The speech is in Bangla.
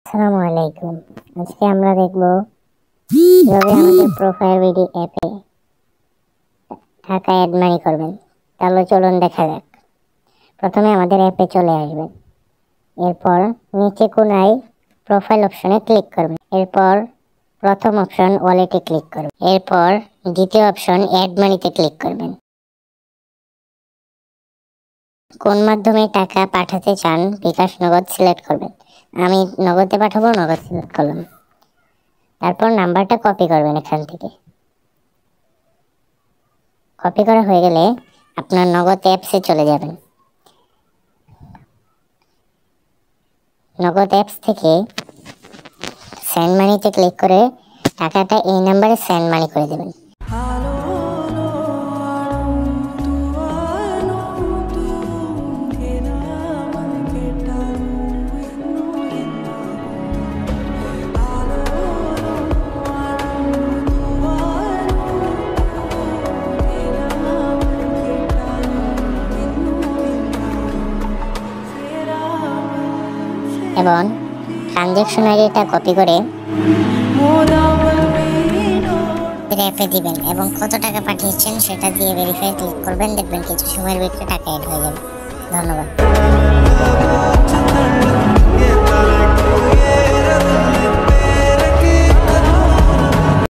আসসালামু আলাইকুম। আজকে আমরা দেখব কিভাবে আমাদের প্রোফাইল বিডি অ্যাপে টাকা অ্যাড মানি করবেন। তাহলে চলুন দেখা যাক। প্রথমে আমাদের অ্যাপে চলে আসবেন। এরপর নিচে কোনায় প্রোফাইল অপশনে ক্লিক করবেন। এরপর প্রথম অপশন ওয়ালেটে ক্লিক করবেন। এরপর দ্বিতীয় অপশন অ্যাড মানিতে ক্লিক করবেন। কোন মাধ্যমে টাকা পাঠাতে চান বিকাশ নগদ সিলেক্ট করবেন। আমি নগদে পাঠাবো, নগদ সিলেক্ট করলাম। তারপর নাম্বারটা কপি করবেন। এখান থেকে কপি করা হয়ে গেলে আপনার নগদ অ্যাপসে চলে যাবেন। নগদ অ্যাপস থেকে সেন্ড মানিতে ক্লিক করে টাকাটা এই নাম্বারে সেন্ড মানি করে দেবেন। এবং ট্রানজ্যাকশন আইডিটা কপি করে অ্যাপে দিবেন এবং কত টাকা পাঠিয়েছেন সেটা দিয়ে ভেরিফাই ক্লিক করবেন। দেখবেন কিছু সময়ের ভিতরে টাকা অ্যাড হয়ে যাবে। ধন্যবাদ।